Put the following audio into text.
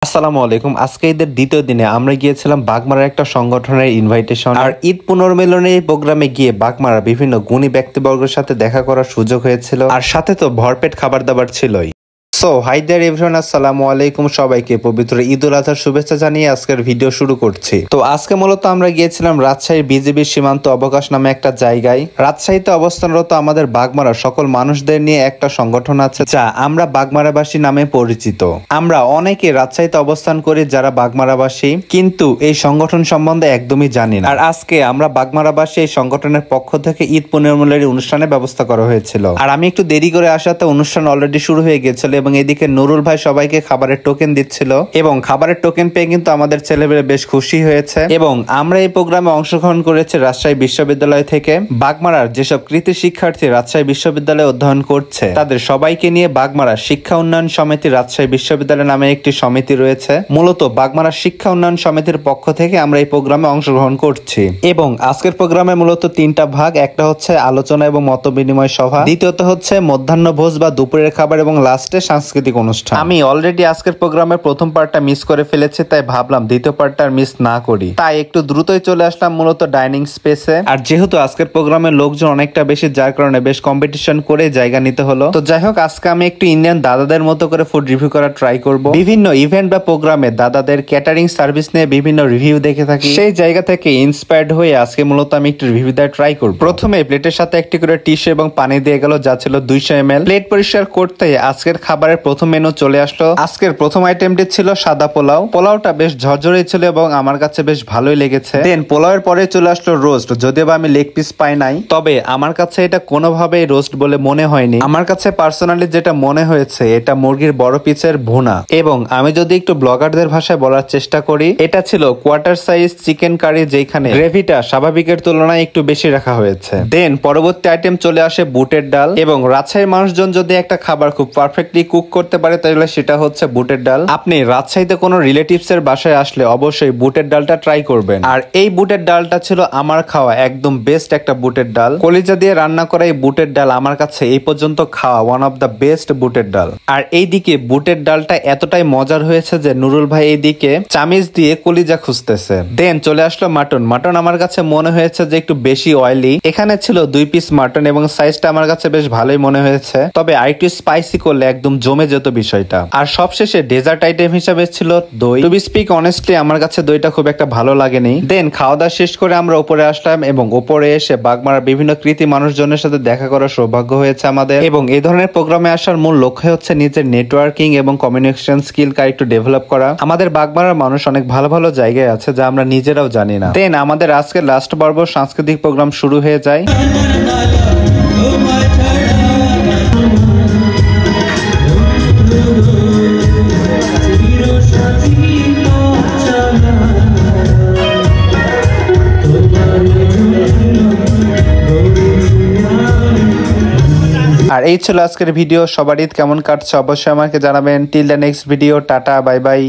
আসসালামু আলাইকুম। আজকে ঈদের দ্বিতীয় দিনে আমরা গিয়েছিলাম বাগমারার একটা সংগঠনের ইনভাইটেশন। আর ঈদ পুনর্মিলনের এই প্রোগ্রামে গিয়ে বাগমারা বিভিন্ন গুণী ব্যক্তিবর্গের সাথে দেখা করার সুযোগ হয়েছিল, আর সাথে তো ভরপেট খাবার দাবার ছিলই। সো হাই দেয়ার এভরিওয়ান, আসসালামু আলাইকুম। সবাইকে পবিত্র ঈদ উল আজহার শুভেচ্ছা জানিয়ে আজকের ভিডিও শুরু করছি। তো আজকে মূলত আমরা গিয়েছিলাম রাজশাহীর বিজিবির সীমান্ত অবকাশ নামে একটা জায়গায়। রাজশাহীতে অবস্থানরত আমাদের বাগমারা সকল মানুষদের নিয়ে একটা সংগঠন আছে, যা আমরা বাগমারাবাসী নামে পরিচিত। আমরা অনেকে রাজশাহীতে অবস্থান করি যারা বাগমারাবাসী, কিন্তু এই সংগঠন সম্বন্ধে একদমই জানি না। আর আজকে আমরা বাগমারাবাসী এই সংগঠনের পক্ষ থেকে ঈদ পুনর্মিলনী অনুষ্ঠানের ব্যবস্থা করা হয়েছিল। আর আমি একটু দেরি করে আসাতে অনুষ্ঠান অলরেডি শুরু হয়ে গিয়েছিল, এবং এদিকে নুরুল ভাই সবাইকে খাবারের টোকেন দিচ্ছিল, এবং খাবারের টোকেন পেয়ে কিন্তু আমাদের ছেলেমেয়ে বেশ খুশি হয়েছে। এবং আমরা এই প্রোগ্রামে অংশগ্রহণ করেছি রাজশাহী বিশ্ববিদ্যালয় থেকে। বাগমারার যেসব কৃতি শিক্ষার্থী রাজশাহী বিশ্ববিদ্যালয়ে অধ্যয়ন করছে, তাদের সবাইকে নিয়ে বাগমারা শিক্ষা উন্নয়ন সমিতি রাজশাহী বিশ্ববিদ্যালয় নামে একটি সমিতি রয়েছে। মূলত বাগমারা শিক্ষা উন্নয়ন সমিতির পক্ষ থেকে আমরা এই প্রোগ্রামে অংশগ্রহণ করছি। এবং আজকের প্রোগ্রামে মূলত তিনটা ভাগ। একটা হচ্ছে আলোচনা এবং মত বিনিময় সভা, দ্বিতীয়ত হচ্ছে মধ্যাহ্ন ভোজ বা দুপুরের খাবার, এবং লাস্টে সাংস্কৃতিক অনুষ্ঠান। আমি অলরেডি আজকের প্রোগ্রামের প্রথম পার্টটা মিস করে ফেলেছি, তাই ভাবলাম দ্বিতীয় পার্টটা মিস না করি, তাই একটু দ্রুতই চলে আসলাম মূলত ডাইনিং স্পেসে। আর যেহেতু আজকের প্রোগ্রামের লোকজন অনেকটা বেশি, যার কারণে বেশ কম্পিটিশন করে জায়গা নিতে হলো। তো যাই হোক, আজকে আমি একটু ইন্ডিয়ান দাদাদের মতো করে ফুড রিভিউ করার ট্রাই করব। বিভিন্ন ইভেন্ট বা প্রোগ্রামে দাদাদের ক্যাটারিং সার্ভিস নিয়ে বিভিন্ন রিভিউ দেখে থাকি, সেই জায়গা থেকে ইন্সপায়ার্ড হয়ে আজকে মূলত আমি একটু রিভিউ দেওয়ার ট্রাই করব। প্রথমে প্লেটের সাথে একটি করে টিস্যু এবং পানি দিয়ে গেল, যা ছিল 200 ml। প্লেট পরিষ্কার করতে আজকের খাবারের প্রথম মেনু চলে আসলো। আজকের প্রথম আইটেমটি ছিল সাদা পোলাও। পোলাওটা বেশ ঝরঝরে ছিল এবং আমার কাছে বেশ ভালোই লেগেছে। দেন পোলাওয়ের পরে চলে আসলো রোস্ট। যদিও বা আমি লেগ পিস পাই নাই, তবে আমার কাছে এটা কোনোভাবেই রোস্ট বলে মনে হয়নি। আমার কাছে পার্সোনালি যেটা মনে হয়েছে, এটা মুরগির বড় পিসের ভুনা। এবং আমি যদি একটু ব্লগারদের ভাষায় বলার চেষ্টা করি, এটা ছিল কোয়ার্টার সাইজ চিকেন কারি, যেখানে গ্রেভিটা স্বাভাবিকের তুলনায় একটু বেশি রাখা হয়েছে। দেন পরবর্তী আইটেম চলে আসে বুটের ডাল। এবং রাজশাহীর মানুষজন যদি একটা খাবার খুব পারফেক্টলি কুক করতে পারে, তাহলে সেটা হচ্ছে বুটের ডাল। আপনি রাজশাহীতে কোনো রিলেটিভস এর বাসায় আসলে অবশ্যই বুটের ডালটা ট্রাই করবেন। আর এই বুটের ডালটা ছিল আমার খাওয়া একদম বেস্ট একটা বুটের ডাল। কলিজা দিয়ে রান্না করা এই বুটের ডাল আমার কাছে এই পর্যন্ত খাওয়া ওয়ান অফ দ্য বেস্ট বুটের ডাল। আর এইদিকে বুটের ডালটা এতটাই মজার হয়েছে যে নুরুল ভাই এইদিকে চামিচ দিয়ে কলিজা খুঁজতেছে। দেন চলে আসলো মাটন। মাটন আমার কাছে মনে হয়েছে যে একটু বেশি অয়েলি। এখানে ছিল 2 পিস মাটন, এবং সাইজটা আমার কাছে বেশ ভালোই মনে হয়েছে, তবে আরেকটু স্পাইসি করলে একদম জমে যেত বিষয়টা। আর সবশেষে ডেজার্ট আইটেম হিসাবে ছিল দই। টু বি স্পিক অনেস্টলি, আমার কাছে দইটা খুব একটা ভালো লাগেনি। দেন খাওয়া দাওয়া শেষ করে আমরা উপরে আসলাম, এবং উপরে এসে বাগমারার বিভিন্ন কৃতি মানুষজনের সাথে দেখা করার সৌভাগ্য হয়েছে আমাদের। এবং এই ধরনের প্রোগ্রামে আসার মূল লক্ষ্য হচ্ছে নিজের নেটওয়ার্কিং এবং কমিউনিকেশন স্কিল একটু ডেভেলপ করা। আমাদের বাগমারার মানুষ অনেক ভালো ভালো জায়গায় আছে, যা আমরা নিজেরাও জানি না। দেন আমাদের আজকের লাস্ট পর্ব সাংস্কৃতিক প্রোগ্রাম শুরু হয়ে যায়। আর এই ছিল আজকের ভিডিও। সবার ঈদ কেমন কাটছে অবশ্যই আমাকে জানাবেন। Till the next video, tata, bye bye.